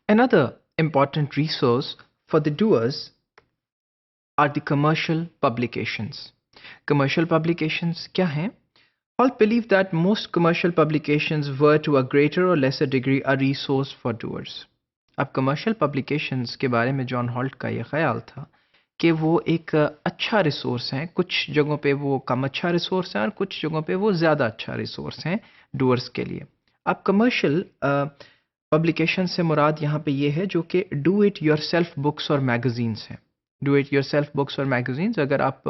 Another important resource for the doers are the commercial publications. Commercial publications क्या हैं? Hall believe that most commercial publications were to a greater or lesser degree a resource for doers. अब commercial publications के बारे में John halt का ये ख्याल था कि वो एक अच्छा रिसोर्स हैं, कुछ जगहों पे वो कम अच्छा रिसोर्स हैं और कुछ जगहों पे वो ज़्यादा अच्छा रिसोर्स हैं डूअर्स के लिए. अब कमर्शियल पब्लिकेशन से मुराद यहाँ पे ये है जो कि do it your self books और मैगजीन्स हैं. Do it your self books और मैगजीन्स अगर आप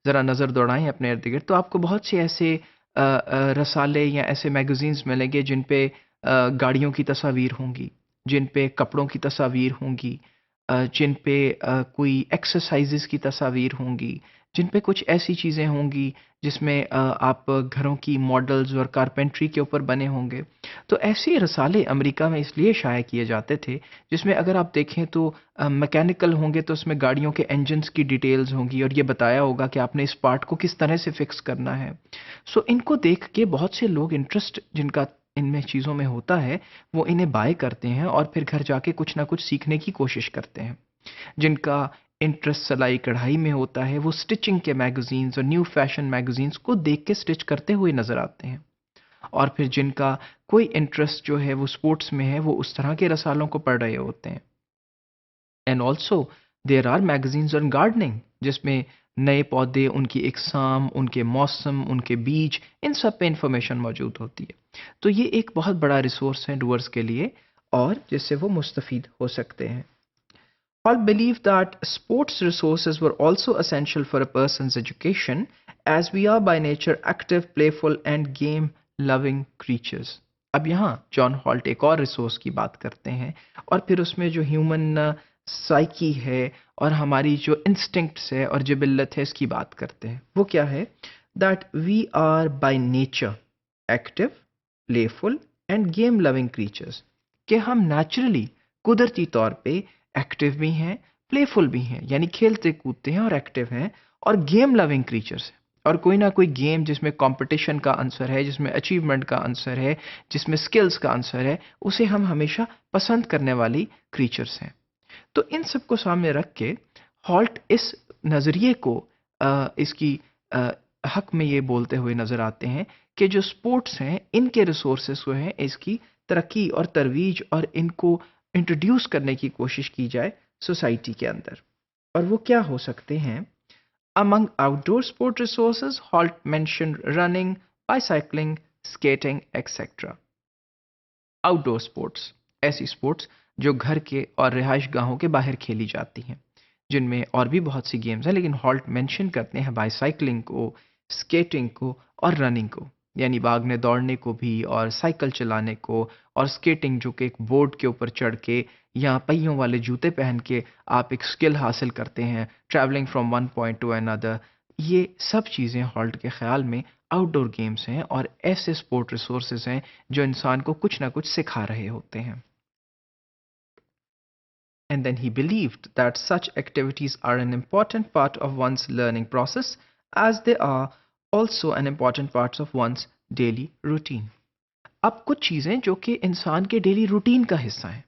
ज़रा नज़र दौड़ाएं अपने इर्द गिर्द तो आपको बहुत से ऐसे रसाले या ऐसे मैगजीन्स मिलेंगे जिन पे गाड़ियों की तस्वीर होंगी, जिन पे कपड़ों की तस्वीर होंगी, जिन पे कोई एक्सरसाइजेस की तस्वीर होंगी, जिन पे कुछ ऐसी चीज़ें होंगी जिसमें आप घरों की मॉडल्स और कारपेंट्री के ऊपर बने होंगे. तो ऐसे रसाले अमेरिका में इसलिए शाया किए जाते थे जिसमें अगर आप देखें तो मैकेनिकल होंगे तो उसमें गाड़ियों के इंजन्स की डिटेल्स होंगी और ये बताया होगा कि आपने इस पार्ट को किस तरह से फिक्स करना है. सो इनको देख के बहुत से लोग इंटरेस्ट जिनका इनमें चीज़ों में होता है वो इन्हें बाय करते हैं और फिर घर जाके कुछ ना कुछ सीखने की कोशिश करते हैं. जिनका इंटरेस्ट सिलाई कढ़ाई में होता है वो स्टिचिंग के मैगजीन्स और न्यू फैशन मैगजीन्स को देख के स्टिच करते हुए नजर आते हैं. और फिर जिनका कोई इंटरेस्ट जो है वो स्पोर्ट्स में है वो उस तरह के रसालों को पढ़ रहे होते हैं. And also there are magazines on gardening जिसमें नए पौधे, उनकी इकसाम, उनके मौसम, उनके बीज, इन सब पे इंफॉर्मेशन मौजूद होती है. तो ये एक बहुत बड़ा रिसोर्स है डूअर्स के लिए और जिससे वो मुस्तफ़ीद हो सकते हैं. Hall believed that sports resources were also essential for a person's education as we are by nature active, playful and game-loving creatures. अब यहाँ जॉन हॉल्ट एक और रिसोर्स की बात करते हैं और फिर उसमें जो ह्यूमन साइकी है और हमारी जो इंस्टिंक्ट्स है और जिबिल्लत है इसकी बात करते हैं. वो क्या है? That we are by nature active, playful and game loving creatures. कि हम नेचुरली कुदरती तौर पे एक्टिव भी हैं, प्लेफुल भी हैं, यानी खेलते कूदते हैं और एक्टिव हैं और गेम लविंग क्रीचर्स हैं. और कोई ना कोई गेम जिसमें कंपटीशन का आंसर है, जिसमें अचीवमेंट का आंसर है, जिसमें स्किल्स का आंसर है, उसे हम हमेशा पसंद करने वाली क्रीचर्स हैं. तो इन सब को सामने रख के हॉल्ट इस नज़रिए को इसकी हक में ये बोलते हुए नज़र आते हैं कि जो स्पोर्ट्स हैं इनके रिसोर्सेस को हैं इसकी तरक्की और तरवीज और इनको इंट्रोड्यूस करने की कोशिश की जाए सोसाइटी के अंदर. और वो क्या हो सकते हैं? Among outdoor sport resources halt mention running, bicycling, skating etcetera. Outdoor sports ऐसी स्पोर्ट्स जो घर के और रिहाइश गाहों के बाहर खेली जाती हैं, जिनमें और भी बहुत सी गेम्स हैं लेकिन हॉल्ट मेंशन करते हैं बाइसाइक्लिंग को, स्केटिंग को और रनिंग को, यानी भागने दौड़ने को भी और साइकिल चलाने को और स्केटिंग जो कि एक बोर्ड के ऊपर चढ़ के या पहियों वाले जूते पहन के आप एक स्किल हासिल करते हैं, travelling from one point two another. ये सब चीज़ें हॉल्ट के ख्याल में आउटडोर गेम्स हैं और ऐसे स्पोर्ट रिसोर्सेज हैं जो इंसान को कुछ ना कुछ सिखा रहे होते हैं. And then he believed that such activities are an important part of one's learning process as they are also an important part of one's daily routine. अब कुछ चीज़ें जो कि इंसान के डेली रूटीन का हिस्सा हैं,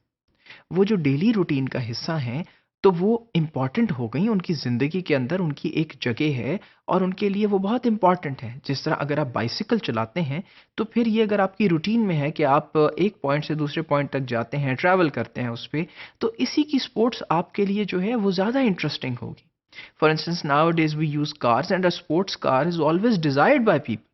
वो जो डेली रूटीन का हिस्सा हैं तो वो इम्पॉर्टेंट हो गई उनकी ज़िंदगी के अंदर, उनकी एक जगह है और उनके लिए वो बहुत इम्पॉर्टेंट है. जिस तरह अगर आप बाइसिकल चलाते हैं तो फिर ये अगर आपकी रूटीन में है कि आप एक पॉइंट से दूसरे पॉइंट तक जाते हैं, ट्रैवल करते हैं उस पर, तो इसी की स्पोर्ट्स आपके लिए जो है वो ज़्यादा इंटरेस्टिंग होगी. For instance nowadays we use cars and a sports car is always desired by people.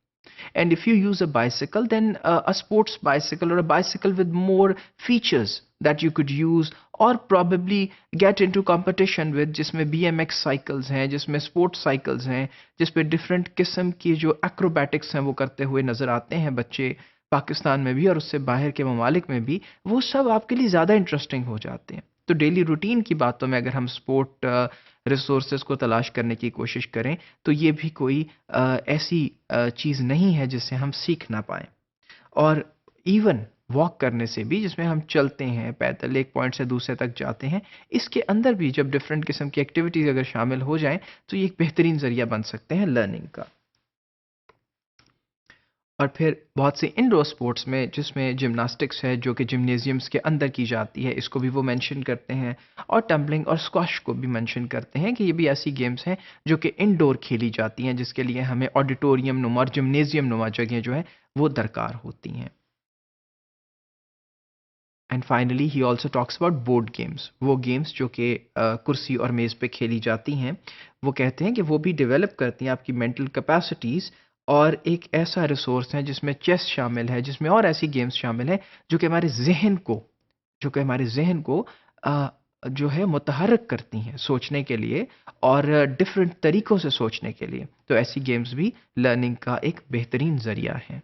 And if you use a bicycle, then a sports bicycle or a bicycle with more features that you could use or probably get into competition with, जिसमें BMX cycles हैं, जिसमें sports cycles हैं, जिसपे different किस्म की जो acrobatics हैं वो करते हुए नज़र आते हैं बच्चे पाकिस्तान में भी और उससे बाहर के ममालिक में भी, वो सब आपके लिए ज़्यादा इंटरेस्टिंग हो जाते हैं. तो डेली रूटीन की बातों में अगर हम स्पोर्ट रिसोर्सेज को तलाश करने की कोशिश करें तो ये भी कोई ऐसी चीज़ नहीं है जिससे हम सीख ना पाएँ. और इवन वॉक करने से भी, जिसमें हम चलते हैं पैदल एक पॉइंट से दूसरे तक जाते हैं, इसके अंदर भी जब डिफरेंट किस्म की एक्टिविटीज़ अगर शामिल हो जाएं तो ये एक बेहतरीन ज़रिया बन सकते हैं लर्निंग का. اور پھر بہت سے انڈور سپورٹس میں جس میں جمناسٹکس ہے جو کہ جمنیزیمز کے اندر کی جاتی ہے، اس کو بھی وہ مینشن کرتے ہیں، اور ٹمبلنگ اور اسکواش کو بھی مینشن کرتے ہیں کہ یہ بھی ایسی گیمز ہیں جو کہ انڈور کھیلی جاتی ہیں، جس کے لیے ہمیں آڈیٹوریم نما اور جمنیزیم نما جگہیں جو ہیں وہ درکار ہوتی ہیں۔ And finally he also talks about board games, وہ گیمز جو کہ کرسی اور میز پہ کھیلی جاتی ہیں۔ وہ کہتے ہیں کہ وہ بھی ڈیولپ کرتی ہیں آپ کی مینٹل کیپیسٹیز، اور ایک ایسا ریسورس ہے جس میں چیس شامل ہے، جس میں اور ایسی گیمز شامل ہیں جو کہ ہمارے ذہن کو آ، جو ہے متحرک کرتی ہیں سوچنے کے لیے، اور ڈفرینٹ طریقوں سے سوچنے کے لیے۔ تو ایسی گیمز بھی لرننگ کا ایک بہترین ذریعہ ہیں۔